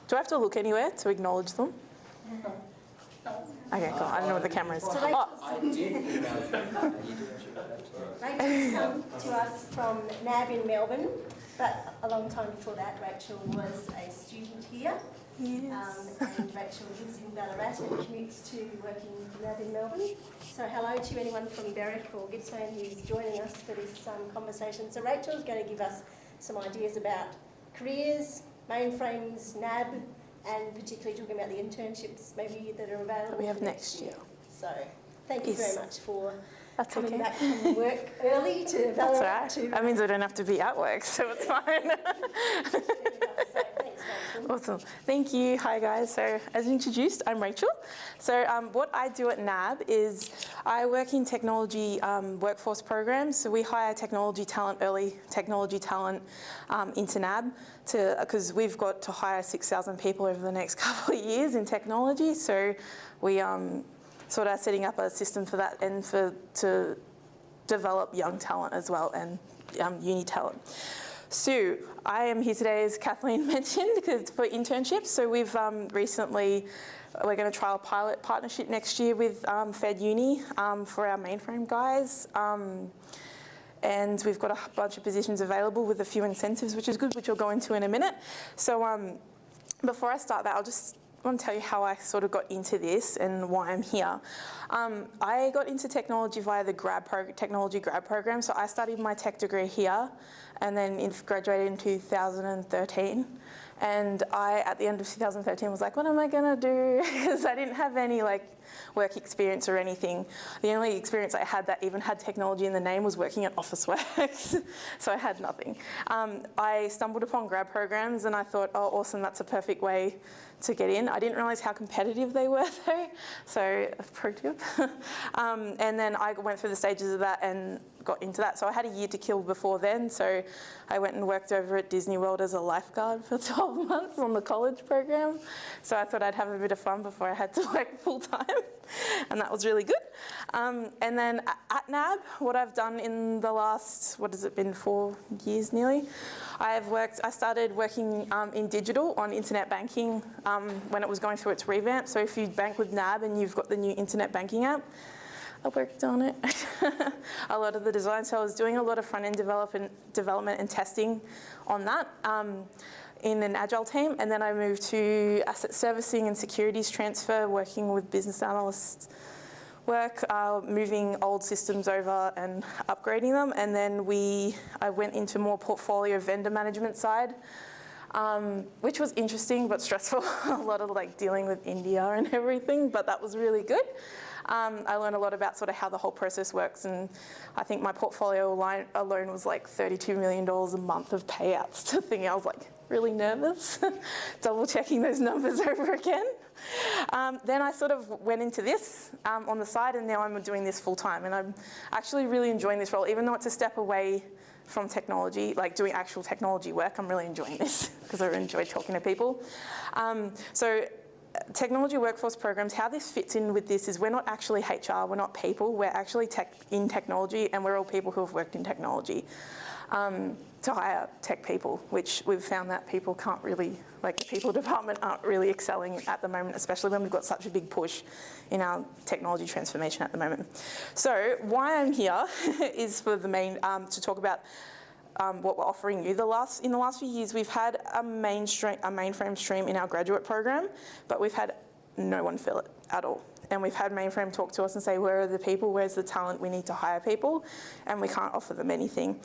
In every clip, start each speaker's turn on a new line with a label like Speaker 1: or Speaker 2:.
Speaker 1: Do I have to look anywhere to acknowledge them? Okay, cool. I don't know what the camera is.
Speaker 2: So
Speaker 3: I did email
Speaker 2: Rachel's come to us from NAB in Melbourne, but a long time before that, Rachel was a student here.
Speaker 1: Yes.
Speaker 2: And Rachel lives in Ballarat and commutes to working in NAB in Melbourne. So hello to anyone from Berwick or Gippsland who's joining us for this conversation. So Rachel's going to give us some ideas about careers, mainframes, NAB, and particularly talking about the internships maybe that are available
Speaker 1: that we have next year.
Speaker 2: So thank you very much for
Speaker 1: That's
Speaker 2: coming
Speaker 1: okay.
Speaker 2: back from work early to
Speaker 1: That's
Speaker 2: Ballarat.
Speaker 1: all right. That means I don't have to be at work, so it's fine. Awesome. Thank you. Hi, guys. So as introduced, I'm Rachel. So what I do at NAB is I work in technology workforce programs. So we hire technology talent, early technology talent into NAB because we've got to hire 6,000 people over the next couple of years in technology. So we sort of setting up a system for that and to develop young talent as well and uni talent. So I am here today, as Kathleen mentioned, for internships. So we've recently, we're going to trial a pilot partnership next year with Fed Uni for our mainframe guys. And we've got a bunch of positions available with a few incentives, which is good, which I'll go into in a minute. So before I start that, I want to tell you how I sort of got into this and why I'm here. I got into technology via the technology grad program. So I studied my tech degree here and then graduated in 2013. And I, at the end of 2013, was like, what am I going to do? Because I didn't have any work experience or anything. The only experience I had that even had technology in the name was working at Officeworks. So I had nothing. I stumbled upon grad programs and I thought, oh, awesome, that's a perfect way to get in. I didn't realise how competitive they were though, so pretty good. And then I went through the stages of that and got into that. So I had a year to kill before then, so I went and worked over at Disney World as a lifeguard for 12 months on the college program. So I thought I'd have a bit of fun before I had to work full time, and that was really good. And then at NAB, what I've done in the last, what has it been, 4 years nearly, I started working in digital on internet banking when it was going through its revamp. So if you bank with NAB and you've got the new internet banking app, I worked on it. A lot of the design, so I was doing a lot of front-end development and testing on that in an agile team. And then I moved to asset servicing and securities transfer, working with business analysts work, moving old systems over and upgrading them. And then I went into more portfolio vendor management side, which was interesting but stressful. A lot of dealing with India and everything, but that was really good. I learned a lot about sort of how the whole process works, and I think my portfolio alone was like $32 million a month of payouts to thing. I was really nervous, double checking those numbers over again. Then I sort of went into this on the side, and now I'm doing this full time, and I'm actually really enjoying this role, even though it's a step away from technology, doing actual technology work. I'm really enjoying this because I enjoy talking to people. So technology workforce programs, how this fits in with this is we're not actually HR, we're not people, we're actually in technology, and we're all people who have worked in technology to hire tech people, which we've found that people can't really, the people department aren't really excelling at the moment, especially when we've got such a big push in our technology transformation at the moment. So why I'm here is for the main, to talk about what we're offering you. In the last few years, we've had a mainframe stream in our graduate program, but we've had no one fill it at all. And we've had mainframe talk to us and say, where are the people? Where's the talent? We need to hire people, and we can't offer them anything.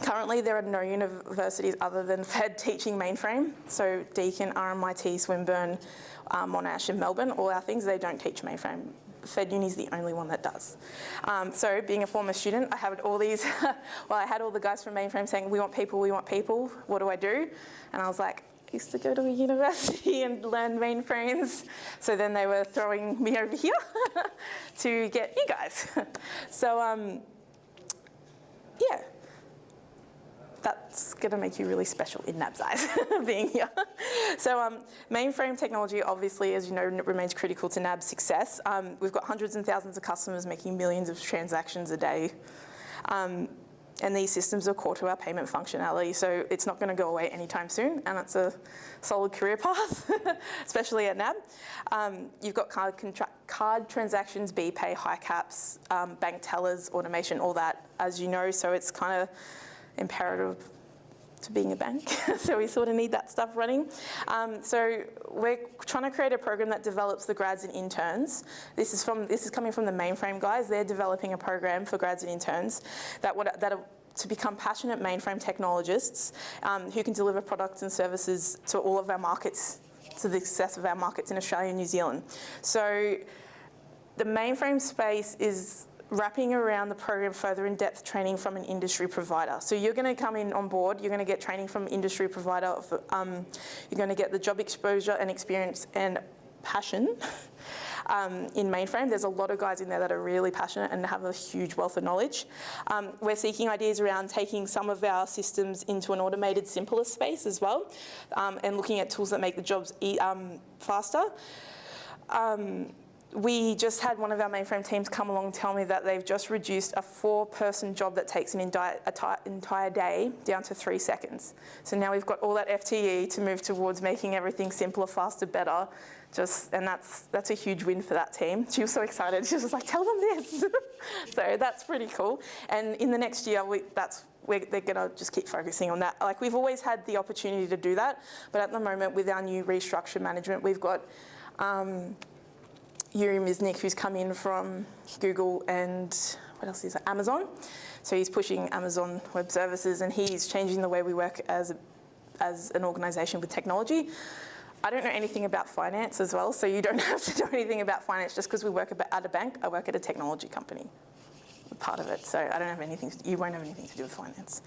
Speaker 1: Currently, there are no universities other than Fed teaching mainframe. So Deakin, RMIT, Swinburne, Monash and Melbourne, all our things, they don't teach mainframe. Fed Uni is the only one that does. So being a former student, I had all these, I had all the guys from Mainframe saying, we want people, what do I do? And I was like, I used to go to a university and learn mainframes. So then they were throwing me over here to get you guys. So yeah. That's going to make you really special in NAB's eyes, being here. So mainframe technology, obviously, as you know, remains critical to NAB's success. We've got hundreds and thousands of customers making millions of transactions a day. And these systems are core to our payment functionality, so it's not going to go away anytime soon, and it's a solid career path, especially at NAB. You've got card transactions, BPay, high caps, bank tellers, automation, all that, as you know, so it's kind of imperative to being a bank. So we sort of need that stuff running. So we're trying to create a program that develops the grads and interns. This is coming from the Mainframe guys. They're developing a program for grads and interns that are to become passionate mainframe technologists who can deliver products and services to all of our markets, to the success of our markets in Australia and New Zealand. So the mainframe space is wrapping around the program further in-depth training from an industry provider. So you're going to come in on board, you're going to get training from an industry provider, you're going to get the job exposure and experience and passion in mainframe. There's a lot of guys in there that are really passionate and have a huge wealth of knowledge. We're seeking ideas around taking some of our systems into an automated, simpler space as well, and looking at tools that make the jobs faster. We just had one of our mainframe teams come along and tell me that they've just reduced a 4-person job that takes an entire day down to 3 seconds. So now we've got all that FTE to move towards making everything simpler, faster, better. And that's a huge win for that team. She was so excited. She was just like, tell them this. So that's pretty cool. And in the next year, they're going to just keep focusing on that. Like, we've always had the opportunity to do that, but at the moment with our new restructure management, we've got Yuri Miznik, who's come in from Google and what else is it? Amazon. So he's pushing Amazon Web Services, and he's changing the way we work as an organisation with technology. I don't know anything about finance as well, so you don't have to know anything about finance just because we work at a bank. I work at a technology company, part of it. So I don't have anything. You won't have anything to do with finance.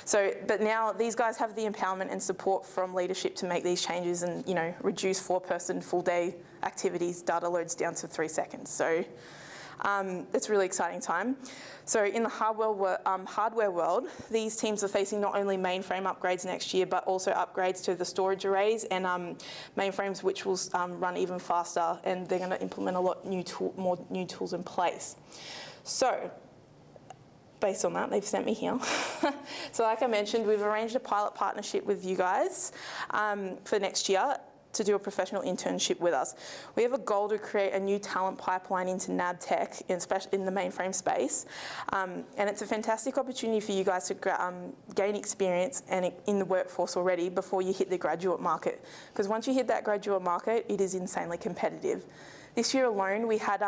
Speaker 1: So, but now these guys have the empowerment and support from leadership to make these changes and, you know, reduce 4-person full day activities, data loads down to 3 seconds. So it's a really exciting time. So in the hardware world, these teams are facing not only mainframe upgrades next year, but also upgrades to the storage arrays and mainframes, which will run even faster, and they're going to implement a lot more new tools in place. So based on that, they've sent me here. So like I mentioned, we've arranged a pilot partnership with you guys for next year to do a professional internship with us. We have a goal to create a new talent pipeline into NAB tech, in the mainframe space. And it's a fantastic opportunity for you guys to gain experience and in the workforce already before you hit the graduate market. Because once you hit that graduate market, it is insanely competitive. This year alone, we had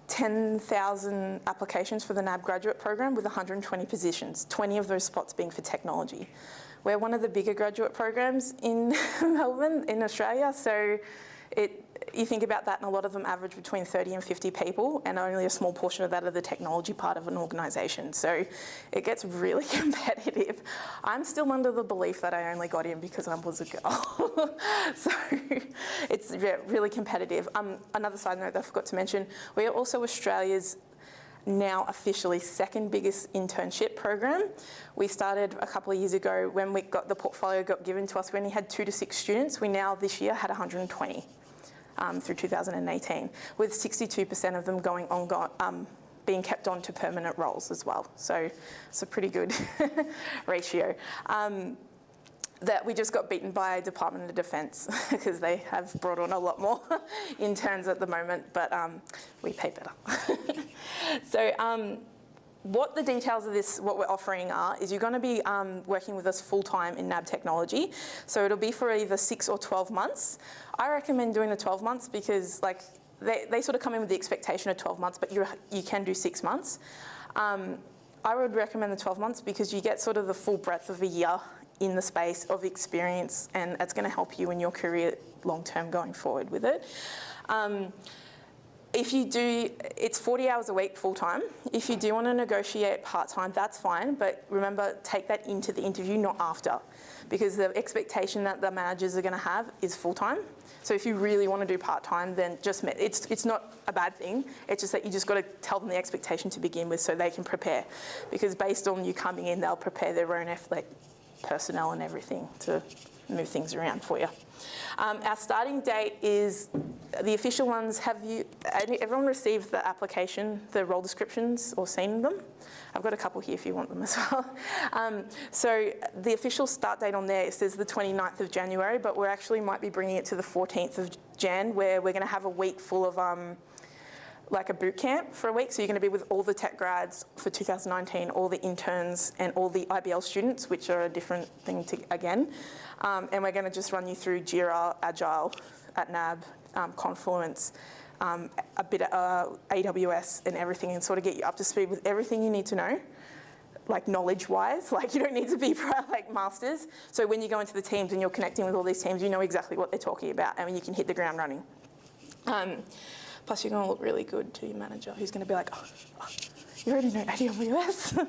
Speaker 1: 10,000 applications for the NAB graduate program with 120 positions, 20 of those spots being for technology. We're one of the bigger graduate programs in Melbourne, in Australia, so you think about that, and a lot of them average between 30 and 50 people, and only a small portion of that are the technology part of an organisation. So it gets really competitive. I'm still under the belief that I only got in because I was a girl. So it's really competitive. Another side note that I forgot to mention, we are also Australia's now officially second biggest internship program. We started a couple of years ago when the portfolio got given to us. We only had 2 to 6 students. We now this year had 120 through 2018, with 62% of them being kept on to permanent roles as well. So it's a pretty good ratio. That we just got beaten by Department of Defence because they have brought on a lot more interns at the moment, but we pay better. So what the details of this, what we're offering are, is you're going to be working with us full-time in NAB technology. So it'll be for either 6 or 12 months. I recommend doing the 12 months because they sort of come in with the expectation of 12 months, but you can do 6 months. I would recommend the 12 months because you get sort of the full breadth of a year in the space of experience, and it's going to help you in your career long-term going forward with it. If you do, it's 40 hours a week full-time. If you do want to negotiate part-time, that's fine, but remember, take that into the interview, not after, because the expectation that the managers are going to have is full-time. So if you really want to do part-time, then it's not a bad thing. It's just that you just got to tell them the expectation to begin with so they can prepare, because based on you coming in, they'll prepare their own personnel and everything to move things around for you. Our starting date is the official ones, everyone received the application, the role descriptions, or seen them? I've got a couple here if you want them as well. So the official start date on there, it says the 29th of January, but we actually might be bringing it to the 14th of Jan, where we're going to have a week full of like a boot camp for a week. So you're going to be with all the tech grads for 2019, all the interns and all the IBL students, which are a different thing again. And we're going to just run you through Jira, Agile at NAB, Confluence, a bit of AWS and everything, and sort of get you up to speed with everything you need to know, like knowledge-wise. Like you don't need to be like masters. So when you go into the teams and you're connecting with all these teams, you know exactly what they're talking about, and you can hit the ground running. Plus, you're going to look really good to your manager, who's going to be like, oh, you already know AWS.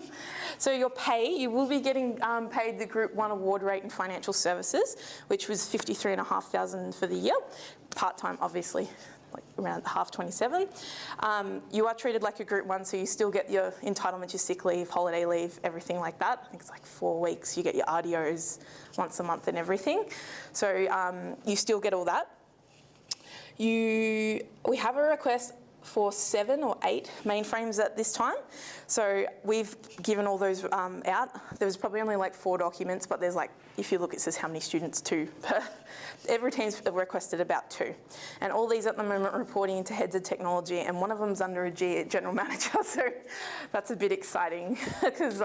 Speaker 1: So your pay, you will be getting paid the Group 1 award rate in financial services, which was $53,500 for the year, part-time obviously, like around half 27. You are treated like a Group 1, so you still get your entitlement, your sick leave, holiday leave, everything like that. I think it's like 4 weeks. You get your RDOs once a month and everything. So you still get all that. We have a request for 7 or 8 mainframes at this time. So we've given all those out. There was probably only like 4 documents, but there's like, if you look, it says how many students, 2 per. Every team's requested about 2. And all these at the moment are reporting into heads of technology, and one of them's under a general manager. So that's a bit exciting because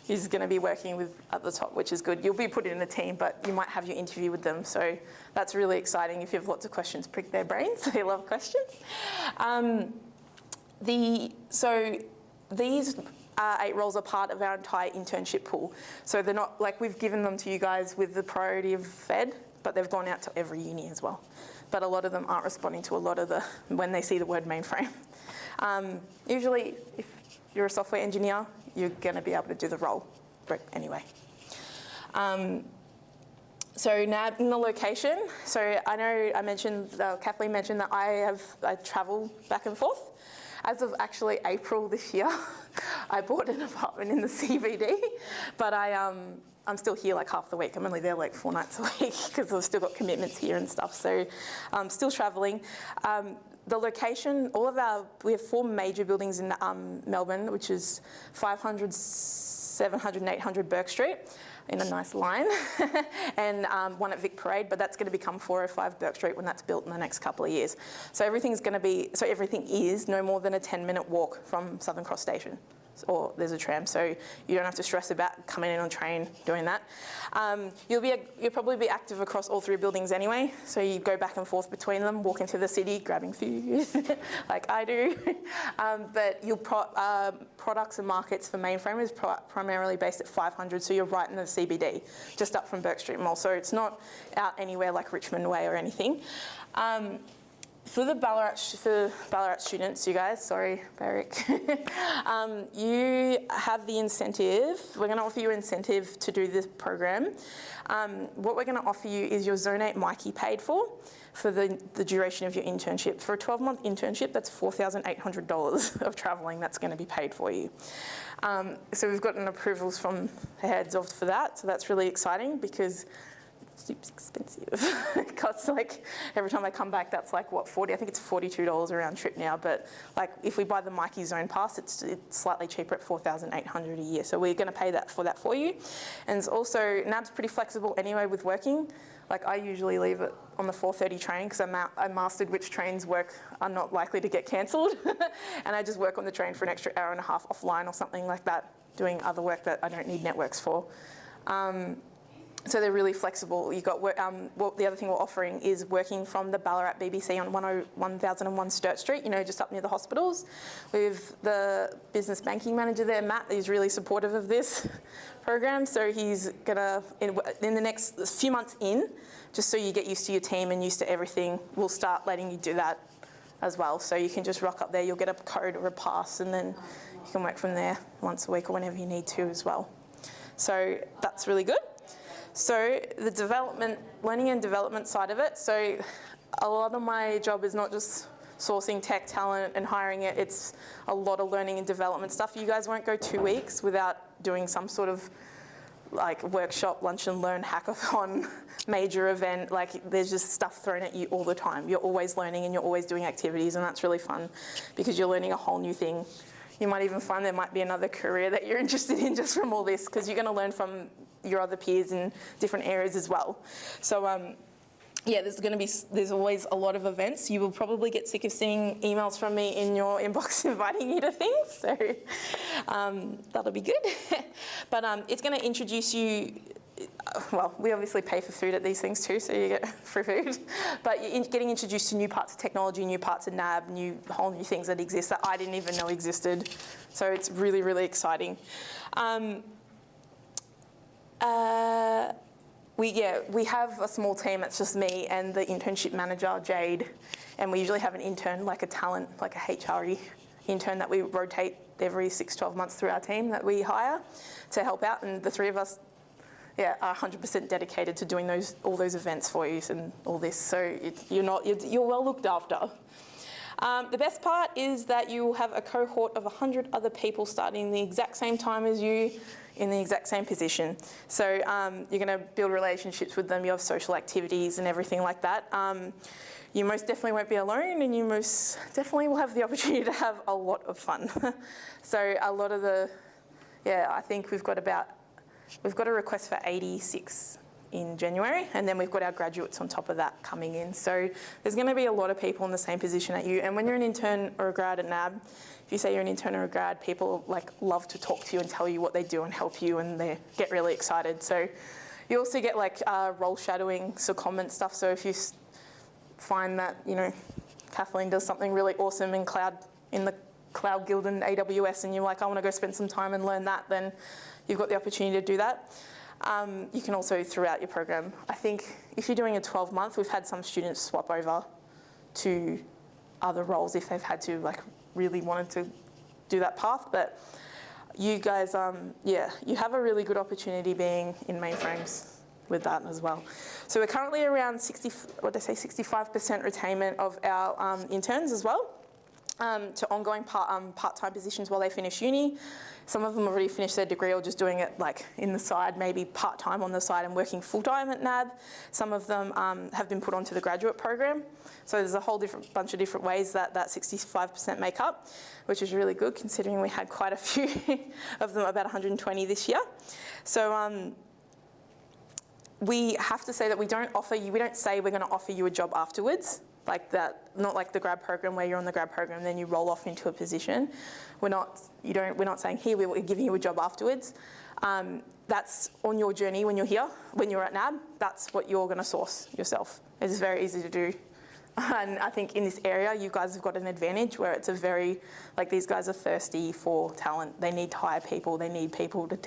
Speaker 1: he's going to be working with at the top, which is good. You'll be put in a team, but you might have your interview with them. So that's really exciting. If you have lots of questions, prick their brains. They love questions. So these 8 roles are part of our entire internship pool. So they're not like we've given them to you guys with the priority of Fed, but they've gone out to every uni as well. But a lot of them aren't responding to a lot of when they see the word mainframe. Usually, if you're a software engineer, you're going to be able to do the role anyway. So NAB in the location. So I know I mentioned, Kathleen mentioned that I travel back and forth. As of actually April this year, I bought an apartment in the CBD, but I'm still here like half the week. I'm only there like 4 nights a week because I've still got commitments here and stuff. So I'm still traveling. The location, we have 4 major buildings in Melbourne, which is 500, 700 and 800 Burke Street in a nice line, and 1 at Vic Parade, but that's going to become 405 Burke Street when that's built in the next couple of years. So everything is no more than a 10-minute walk from Southern Cross Station. Or there's a tram, so you don't have to stress about coming in on train, doing that. You'll probably be active across all 3 buildings anyway, so you go back and forth between them, walk into the city, grabbing food, like I do. But your products and markets for Mainframe is primarily based at 500, so you're right in the CBD, just up from Burke Street Mall. So it's not out anywhere like Richmond Way or anything. For the Ballarat students, you guys, sorry, Barrick, you have the incentive. We're going to offer you an incentive to do this program. What we're going to offer you is your Zone 8 Mikey paid for the duration of your internship. For a 12-month internship, that's $4,800 of travelling that's going to be paid for you. So we've gotten approvals from the heads of for that, so that's really exciting because it's expensive. It costs like, every time I come back, that's like what, 40? I think it's $42 a round trip now. But like if we buy the Mikey Zone Pass, it's slightly cheaper at $4,800 a year. So we're going to pay that for you. And it's also, NAB's pretty flexible anyway with working. Like I usually leave it on the 4:30 train because I mastered which trains are not likely to get cancelled. And I just work on the train for an extra hour and a half offline or something like that, doing other work that I don't need networks for. So they're really flexible. You've got the other thing we're offering is working from the Ballarat BBC on 1001 Sturt Street, just up near the hospitals. With the business banking manager there, Matt, he's really supportive of this program. So he's gonna, in the next few months just so you get used to your team and used to everything, we'll start letting you do that as well. So you can just rock up there, you'll get a code or a pass, and then you can work from there once a week or whenever you need to as well. So that's really good. So the learning and development side of it, so a lot of my job is not just sourcing tech talent and hiring it, it's a lot of learning and development stuff. You guys won't go 2 weeks without doing some sort of like workshop, lunch and learn, hackathon, major event, like there's just stuff thrown at you all the time. You're always learning and you're always doing activities, and that's really fun because you're learning a whole new thing. You might even find there might be another career that you're interested in just from all this, because you're going to learn from your other peers in different areas as well. So yeah, there's always a lot of events. You will probably get sick of seeing emails from me in your inbox inviting you to things, so that'll be good. But it's going to introduce you, well, we obviously pay for food at these things too, so you get free food. But you're getting introduced to new parts of technology, new parts of NAB, whole new things that exist that I didn't even know existed. So it's really, really exciting. We have a small team. It's just me and the internship manager, Jade, and we usually have an intern, like a talent, like a HRE intern that we rotate every 6-12 months through our team that we hire to help out, and the three of us, yeah, are 100% dedicated to doing all those events for you and all this. So you're well looked after. The best part is that you will have a cohort of 100 other people starting the exact same time as you in the exact same position. So you're going to build relationships with them. You have social activities and everything like that. You most definitely won't be alone, and you most definitely will have the opportunity to have a lot of fun. So a lot of I think we've got a request for 86 in January, and then we've got our graduates on top of that coming in. So there's going to be a lot of people in the same position at you. And when you're an intern or a grad at NAB, if you say you're an intern or a grad, people love to talk to you and tell you what they do and help you, and they get really excited. So you also get role shadowing, secondment stuff. So if you find that, Kathleen does something really awesome in the Cloud Guild and AWS, and you're like, I want to go spend some time and learn that, then you've got the opportunity to do that. You can also, throughout your program, I think if you're doing a 12-month, we've had some students swap over to other roles if they've had to, really wanted to do that path. But you guys, you have a really good opportunity being in mainframes with that as well. So we're currently around 65% retainment of our interns as well, to ongoing part-time positions while they finish uni. Some of them already finished their degree or just doing it in the side, maybe part-time on the side and working full-time at NAB. Some of them have been put onto the graduate program. So there's a whole bunch of different ways that 65% make up, which is really good considering we had quite a few of them, about 120 this year. So we have to say that we don't say we're going to offer you a job afterwards. Like that, not like the grad program where you're on the grad program and then you roll off into a position. We're not saying here we're giving you a job afterwards. That's on your journey when you're here, when you're at NAB. That's what you're going to source yourself. It's very easy to do, and I think in this area you guys have got an advantage where it's a very these guys are thirsty for talent. They need to hire people. They need people to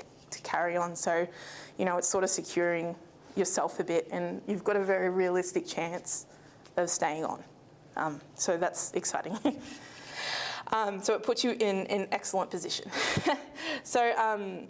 Speaker 1: carry on. So, it's sort of securing yourself a bit, and you've got a very realistic chance of staying on. So that's exciting. So it puts you in an excellent position. So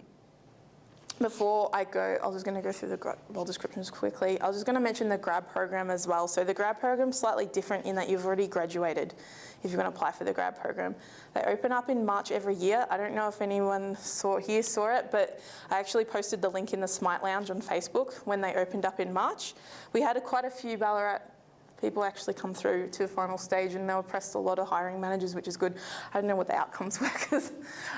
Speaker 1: before I go, I was going to go through the role descriptions quickly. I was just going to mention the grad program as well. So the grad program is slightly different in that you've already graduated if you're going to apply for the grad program. They open up in March every year. I don't know if anyone saw it, but I actually posted the link in the Smite Lounge on Facebook when they opened up in March. We had quite a few Ballarat people actually come through to the final stage, and they were pressed a lot of hiring managers, which is good. I don't know what the outcomes were because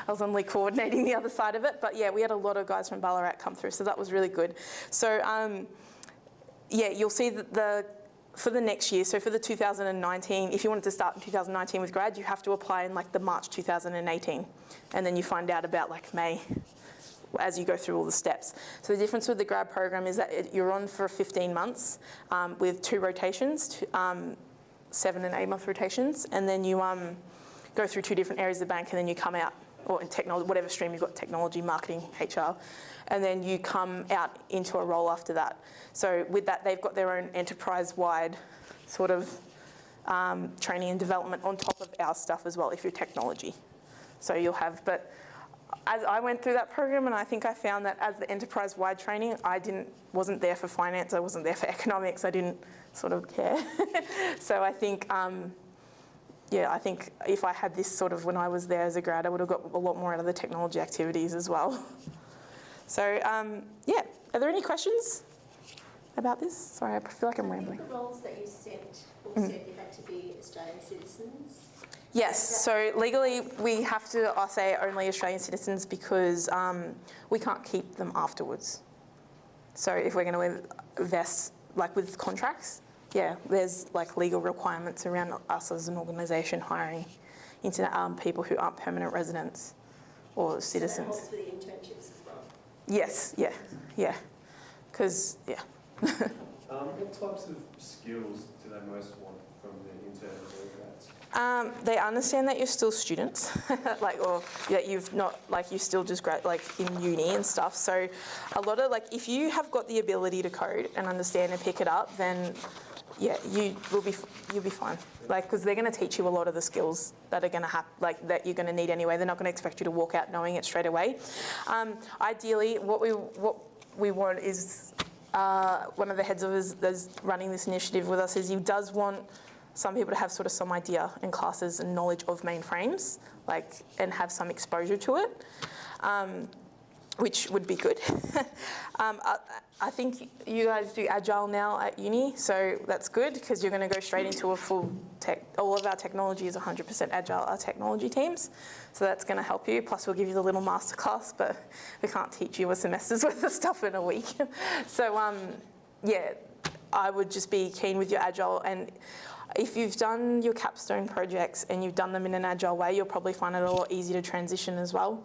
Speaker 1: I was only coordinating the other side of it. But yeah, we had a lot of guys from Ballarat come through, so that was really good. So you'll see that for the next year, so for the 2019, if you wanted to start in 2019 with grad, you have to apply in the March 2018, and then you find out about May as you go through all the steps. So the difference with the grad program is that you're on for 15 months with 2 rotations, 7 and 8 month rotations, and then you go through 2 different areas of the bank, and then you come out, or in technology, whatever stream you've got, technology, marketing, HR, and then you come out into a role after that. So with that, they've got their own enterprise-wide sort of training and development on top of our stuff as well, if you're technology. So you'll have, but as I went through that program, and I think I found that as the enterprise-wide training, wasn't there for finance, I wasn't there for economics, I didn't sort of care. So I think, I think if I had this sort of when I was there as a grad, I would have got a lot more out of the technology activities as well. So yeah, are there any questions about this? Sorry, I feel like I'm rambling.
Speaker 2: The roles that you sent all said you had to be Australian citizens.
Speaker 1: Yes, so legally we have to say only Australian citizens because we can't keep them afterwards. So if we're going to invest, like with contracts, yeah, there's like legal requirements around us as an organisation hiring into people who aren't permanent residents or citizens.
Speaker 2: So that holds for the internships as well?
Speaker 1: Yes, yeah, because, yeah.
Speaker 4: What types of skills do they most want from the intern or grads?
Speaker 1: They understand that you're still students, like, or that you've not, like, you still just like in uni and stuff. So, a lot of like, if you have got the ability to code and understand and pick it up, then yeah, you'll be fine. Like, because they're going to teach you a lot of the skills that are going to happen, like that you're going to need anyway. They're not going to expect you to walk out knowing it straight away. Ideally, what we want is one of the heads of us that's running this initiative with us is he does want some people to have sort of some idea in classes and knowledge of mainframes, like, and have some exposure to it, which would be good. I think you guys do Agile now at uni, so that's good because you're going to go straight into a full tech. All of our technology is 100% Agile, our technology teams, so that's going to help you. Plus, we'll give you the little masterclass, but we can't teach you a semester's worth of stuff in a week. So, yeah, I would just be keen with your Agile, and if you've done your capstone projects and you've done them in an Agile way, you'll probably find it a lot easier to transition as well.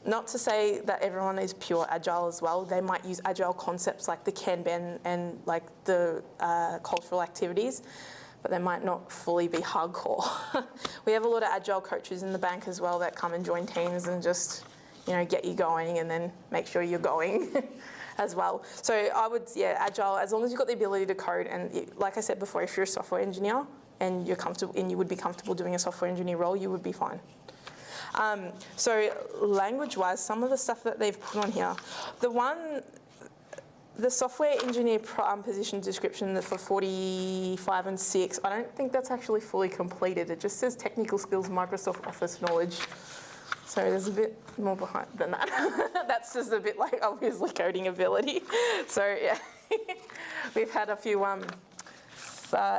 Speaker 1: Not to say that everyone is pure Agile as well. They might use Agile concepts like the Kanban and like the cultural activities, but they might not fully be hardcore. We have a lot of Agile coaches in the bank as well that come and join teams and just, you know, get you going and then make sure you're going as well. So I would, yeah, Agile, as long as you've got the ability to code, and like I said before, if you're a software engineer and you're comfortable and you would be comfortable doing a software engineer role, you would be fine. So language-wise, some of the stuff that they've put on here, the software engineer position description for 45 and 6, I don't think that's actually fully completed. It just says technical skills, Microsoft Office knowledge. So there's a bit more behind than that. That's just a bit like obviously coding ability. So yeah, we've had a few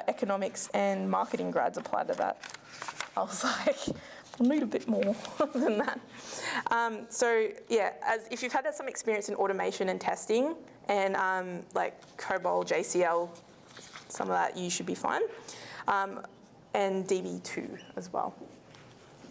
Speaker 1: economics and marketing grads apply to that. I was like, we'll need a bit more than that. So yeah, if you've had some experience in automation and testing and like COBOL, JCL, some of that, you should be fine. And DB2 as well.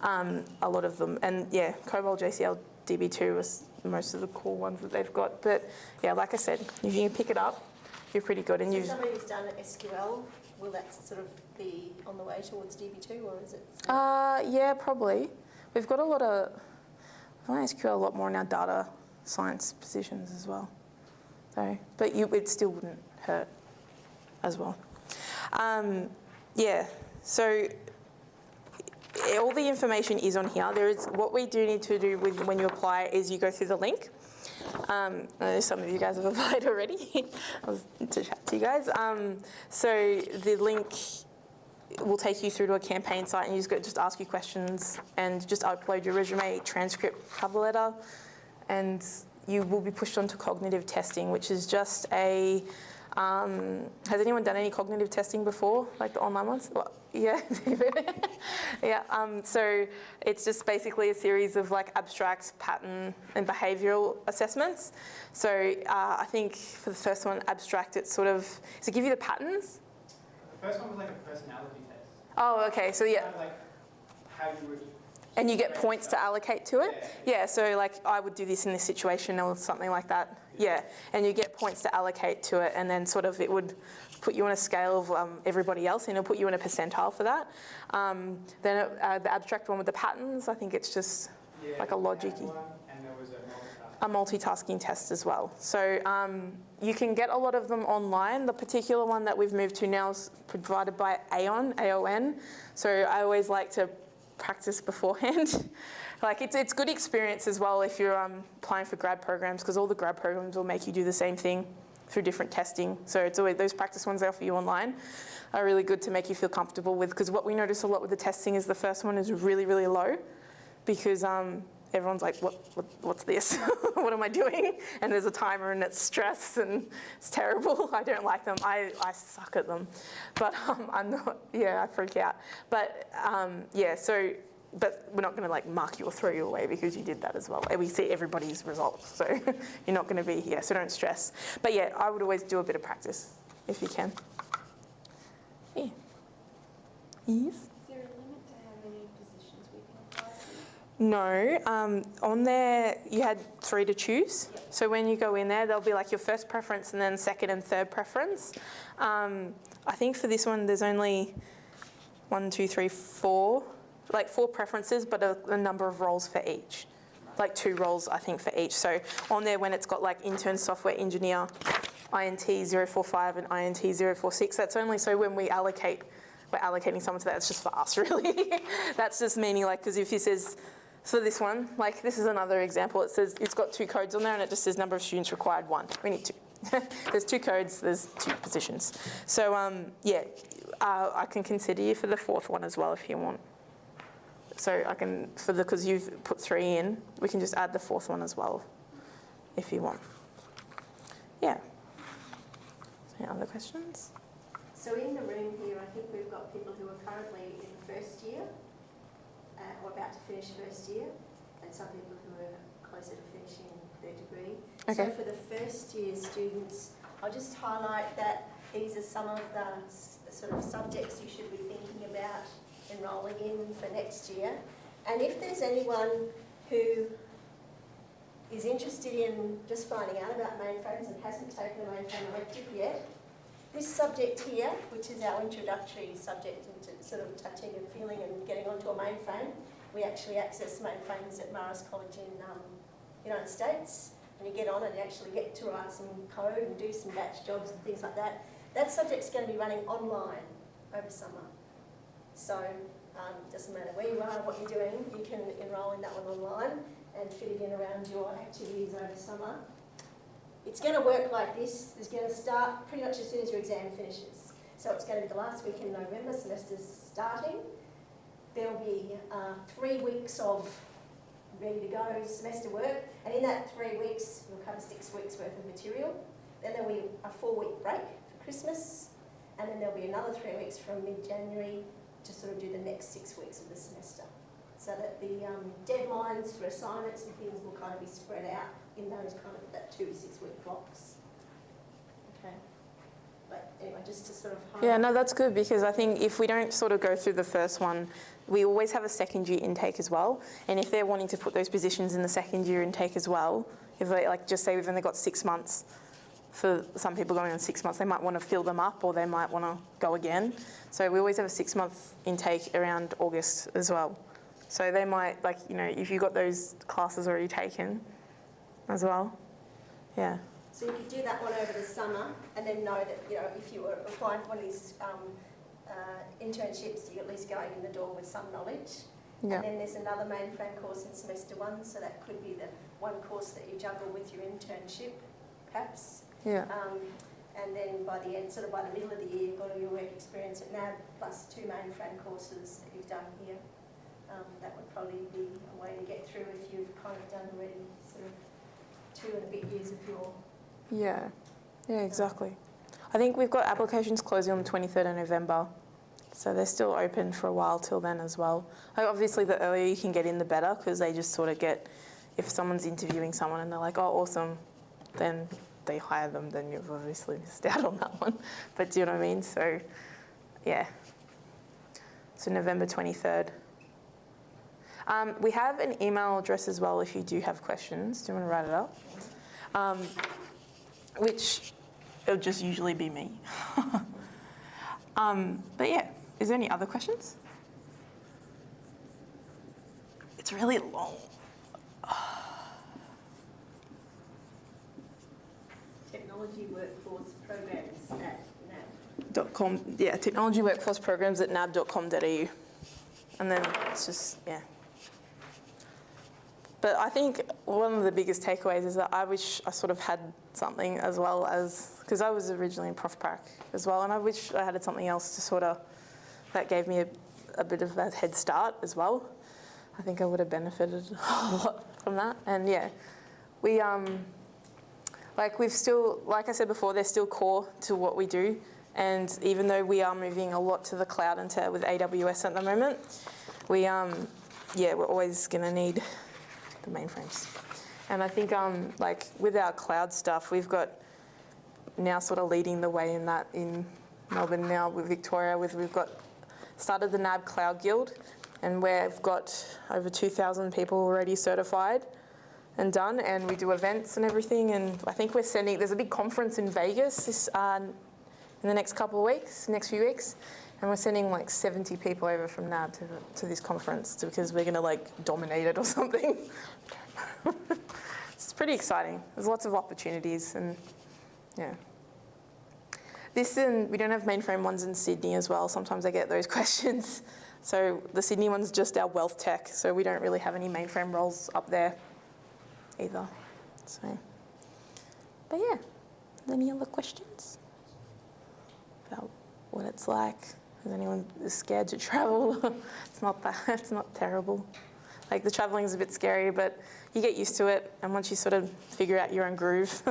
Speaker 1: A lot of them. And yeah, COBOL, JCL, DB2 was most of the core ones that they've got. But yeah, like I said, if you can pick it up, you're pretty good. And
Speaker 2: so somebody who's done SQL, will that sort of be on the way towards DB2, or is it?
Speaker 1: Yeah, probably. We've got a lot of, I want SQL a lot more in our data science positions as well. So, but it still wouldn't hurt as well. Yeah, so all the information is on here. What we do need to do when you apply is you go through the link. I know some of you guys have applied already. I was to chat to you guys. So the link will take you through to a campaign site, and you just ask you questions and just upload your resume, transcript, cover letter, and you will be pushed onto cognitive testing, which is just a. Has anyone done any cognitive testing before, like the online ones? Well, yeah, yeah. So it's just basically a series of like abstract, pattern, and behavioural assessments. So I think for the first one, abstract, it's sort of to give you the patterns.
Speaker 5: The first one was like a personality test.
Speaker 1: Oh, okay. So yeah.
Speaker 5: Kind of like how you would.
Speaker 1: And you get points to allocate to it? Yeah, so like I would do this in this situation or something like that. Yeah, and you get points to allocate to it, and then sort of it would put you on a scale of everybody else, and it'll put you in a percentile for that. Then the abstract one with the patterns, I think it's just like a logic.
Speaker 5: And there was a
Speaker 1: multitasking test as well. So you can get a lot of them online. The particular one that we've moved to now is provided by AON. So I always like to practice beforehand. Like it's good experience as well if you're applying for grad programs, because all the grad programs will make you do the same thing through different testing. So it's always those practice ones they offer you online are really good to make you feel comfortable with, because what we notice a lot with the testing is the first one is really, really low, because everyone's like, what's this? What am I doing? And there's a timer and it's stress and it's terrible. I don't like them. I suck at them. But I'm not, yeah, I freak out. But yeah, so, but we're not going to like mark you or throw you away because you did that as well. And we see everybody's results. So you're not going to be here, so don't stress. But yeah, I would always do a bit of practice if you can. Yeah. Yes?
Speaker 6: Is there a limit to how many positions we can apply to?
Speaker 1: No, on there you had 3 to choose.
Speaker 2: Yep.
Speaker 1: So when you go in there, there'll be like your first preference and then second and third preference. I think for this one, there's only 1, 2, 3, 4, like 4 preferences, but a number of roles for each. Like 2 roles, I think, for each. So on there, when it's got like intern software engineer, INT 045 and INT 046, that's only so when we're allocating someone to that, it's just for us, really. That's just meaning, like, because if he says, for this one, like, this is another example. It says, it's got 2 codes on there, and it just says number of students required 1. We need 2. There's 2 codes, there's 2 positions. So, yeah, I can consider you for the 4th one as well if you want. So I can, because you've put 3 in, we can just add the 4th one as well if you want. Yeah. Any other questions?
Speaker 2: So in the room here, I think we've got people who are currently in first year or about to finish first year, and some people who are closer to finishing their degree.
Speaker 1: Okay.
Speaker 2: So for the first year students, I'll just highlight that these are some of the sort of subjects you should be thinking about enrolling in for next year. And if there's anyone who is interested in just finding out about mainframes and hasn't taken a mainframe elective yet, this subject here, which is our introductory subject into sort of touching and feeling and getting onto a mainframe, we actually access mainframes at Marist College in the United States, and you get on and you actually get to write some code and do some batch jobs and things like that. That subject's going to be running online over summer. So it doesn't matter where you are, what you're doing, you can enrol in that one online and fit it in around your activities over summer. It's going to work like this. It's going to start pretty much as soon as your exam finishes. So it's going to be the last week in November, semester's starting. There'll be 3 weeks of ready to go semester work, and in that 3 weeks, you'll cover 6 weeks worth of material. Then there'll be a 4-week break for Christmas, and then there'll be another 3 weeks from mid-January to sort of do the next 6 weeks of the semester. So that the deadlines for assignments and things will kind of be spread out in those kind of that 2 to 6 week blocks. Okay. But anyway, just to sort of highlight.
Speaker 1: Yeah, no, that's good, because I think if we don't sort of go through the first one, we always have a second year intake as well. And if they're wanting to put those positions in the second year intake as well, if they, like, just say we've only got 6 months, for some people going on 6 months, they might want to fill them up or they might want to go again. So we always have a 6-month intake around August as well. So they might, like, you know, if you've got those classes already taken as well. Yeah.
Speaker 2: So you could do that one over the summer and then know that, you know, if you were applying for one of these internships, you're at least going in the door with some knowledge.
Speaker 1: Yeah.
Speaker 2: And then there's another mainframe course in semester 1, so that could be the one course that you juggle with your internship, perhaps.
Speaker 1: Yeah.
Speaker 2: And then by the end, sort of by the middle of the year, you've got all your work experience at NAB plus 2 mainframe courses that you've done here. That would probably be a way to get through if you've kind of done already sort of 2 and a bit years of your...
Speaker 1: Yeah. Yeah, exactly. I think we've got applications closing on the 23rd of November. So they're still open for a while till then as well. Like, obviously, the earlier you can get in, the better, because they just sort of get, if someone's interviewing someone and they're like, oh, awesome, then they hire them, then you've obviously missed out on that one. But do you know what I mean? So, yeah. So November 23rd. We have an email address as well if you do have questions. Do you want to write it up? Which it'll just usually be me. But yeah, is there any other questions? It's really long.
Speaker 2: Technology workforce programs at NAB.
Speaker 1: .com, yeah, technology workforce programs at nab.com.au. And then it's just, yeah. But I think one of the biggest takeaways is that I wish I sort of had something as well as, because I was originally in Prof Prac as well, and I wish I had something else to sort of, that gave me a bit of a head start as well. I think I would have benefited a lot from that. And yeah, we like we've still, like I said before, they're still core to what we do. And even though we are moving a lot to the cloud and with AWS at the moment, we yeah, we're always going to need the mainframes. And I think like with our cloud stuff, we've got now sort of leading the way in that in Melbourne now with Victoria. We've got started the NAB Cloud Guild, and we've got over 2,000 people already certified and done, and we do events and everything. And I think we're sending, there's a big conference in Vegas this, in the next couple of weeks, next few weeks, and we're sending like 70 people over from NAB to this conference because we're going to like dominate it or something. It's pretty exciting. There's lots of opportunities, and yeah. We don't have mainframe ones in Sydney as well. Sometimes I get those questions. So the Sydney one's just our wealth tech, so we don't really have any mainframe roles up there either. So, but yeah, any other questions about what it's like? Is anyone scared to travel? It's not that, it's not terrible. Like the traveling is a bit scary, but you get used to it, and once you sort of figure out your own groove,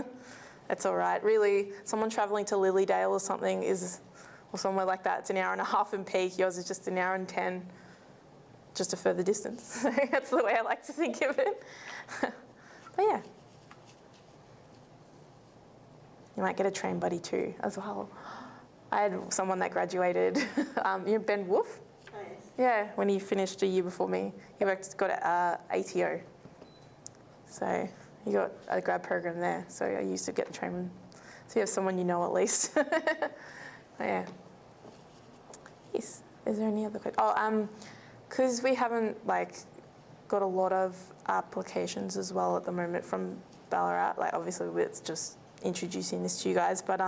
Speaker 1: it's all right. Really, someone traveling to Lilydale or something or somewhere like that, it's an hour and a half in peak. Yours is just an hour and 10, just a further distance. So that's the way I like to think of it. But yeah. You might get a train buddy too, as well. I had someone that graduated, you know Ben Wolf?
Speaker 2: Oh, yes.
Speaker 1: Yeah, when he finished a year before me. He got at ATO. So he got a grad program there. So I used to get the train. So you have someone you know at least. Yeah. Yes. Is there any other question? Oh, because we haven't like got a lot of applications as well at the moment from Ballarat. Like obviously it's just introducing this to you guys, but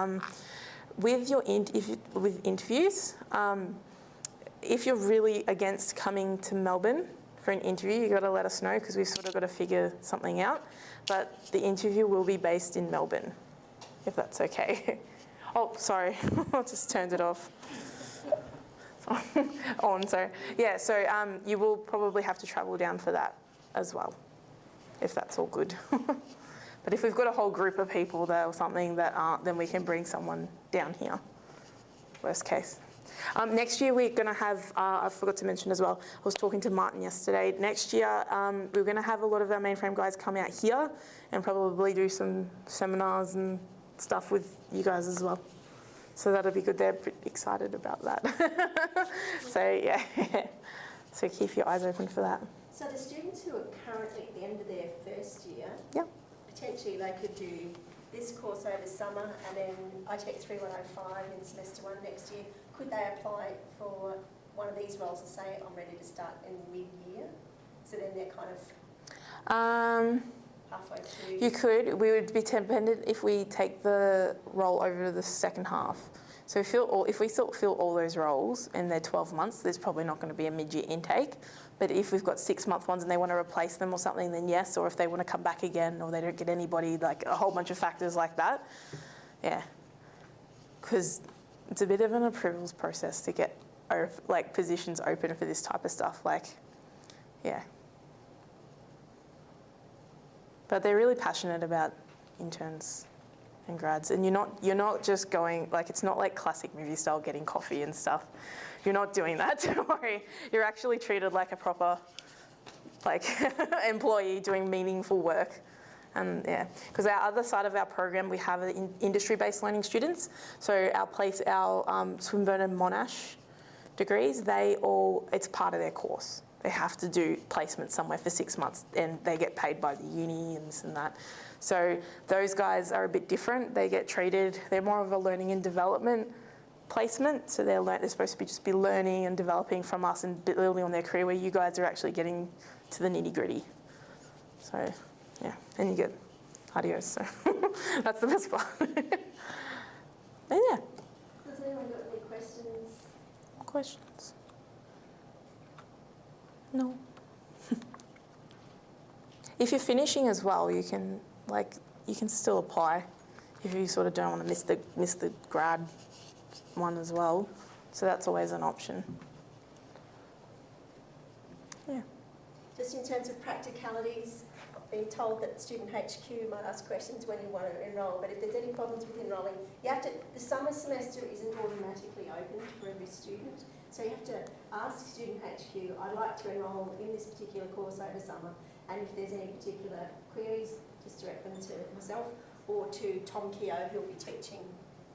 Speaker 1: with your with interviews, if you're really against coming to Melbourne for an interview, you've got to let us know because we've sort of got to figure something out. But the interview will be based in Melbourne, if that's okay. Oh, sorry, I just turned it off. On, sorry. Yeah, so you will probably have to travel down for that as well, if that's all good. But if we've got a whole group of people there or something that aren't, then we can bring someone down here, worst case. Next year we're going to have, I forgot to mention as well, I was talking to Martin yesterday. Next year we're going to have a lot of our mainframe guys come out here and probably do some seminars and stuff with you guys as well. So that'll be good. They're pretty excited about that. So yeah, so keep your eyes open for that.
Speaker 2: So the students who are currently at the end of their first year,
Speaker 1: Yep.
Speaker 2: potentially they could do this course over summer and then ITech 3105 in semester 1 next year. Could they apply for one of these roles and say, I'm ready to start in mid-year? So then they're kind of halfway through.
Speaker 1: You could. We would be dependent if we take the role over to the second half. So if we still fill all those roles and they're 12 months, there's probably not going to be a mid-year intake. But if we've got 6-month ones and they want to replace them or something, then yes. Or if they want to come back again or they don't get anybody, like a whole bunch of factors like that. Yeah. Because it's a bit of an approvals process to get like positions open for this type of stuff. Like, yeah. But they're really passionate about interns and grads, and you're not just going like it's not like classic movie style getting coffee and stuff. You're not doing that. Don't worry. You're actually treated like a proper like employee doing meaningful work. And yeah, because our other side of our program we have industry-based learning students. So our Swinburne and Monash degrees, it's part of their course. They have to do placement somewhere for 6 months and they get paid by the uni and this and that. So those guys are a bit different. They get treated, they're more of a learning and development placement. So they're supposed to just be learning and developing from us and building on their career, where you guys are actually getting to the nitty gritty. So yeah, and you get adios. So that's the best part. And yeah.
Speaker 2: Has anyone got any questions?
Speaker 1: Questions? No. If you're finishing as well, you can still apply if you sort of don't want to miss the grad one as well. So that's always an option. Yeah.
Speaker 2: Just in terms of practicalities, I've been told that Student HQ might ask questions when you want to enrol, but if there's any problems with enrolling, you have to, the summer semester isn't automatically open for every student, so you have to ask Student HQ, I'd like to enrol in this particular course over summer, and if there's any particular queries, just direct them to myself or to Tom Keogh, who'll be teaching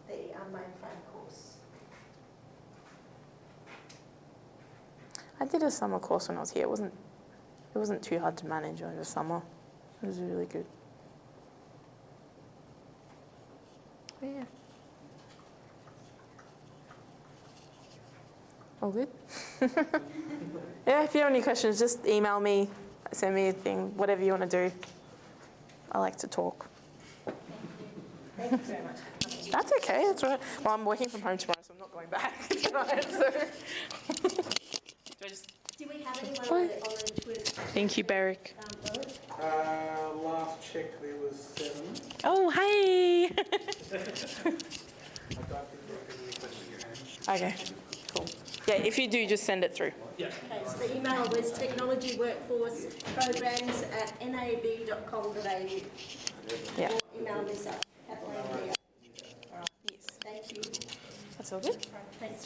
Speaker 2: the Mainframe course.
Speaker 1: I did a summer course when I was here. It wasn't too hard to manage over summer. It was really good. But yeah. All good? Yeah, if you have any questions, just email me, send me a thing, whatever you want to do. I like to talk.
Speaker 2: Thank you very much.
Speaker 1: That's okay, that's all right. Well, I'm working from home tomorrow, so I'm not going back tonight, so. Do I just...
Speaker 2: Do we have anyone on the Twitter?
Speaker 1: Thank you, Beric.
Speaker 7: Last check there was 7.
Speaker 1: Oh, hey!
Speaker 7: I don't think there are any questions.
Speaker 1: Okay, cool. Yeah, if you do, just send it through.
Speaker 7: Yeah.
Speaker 2: Okay, so the email was technology workforce programs at nab.com.au.
Speaker 1: Yeah.
Speaker 2: Or email Lisa, Kathleen here. All right,
Speaker 1: Yes.
Speaker 2: thank you.
Speaker 1: That's all good.
Speaker 2: Thanks.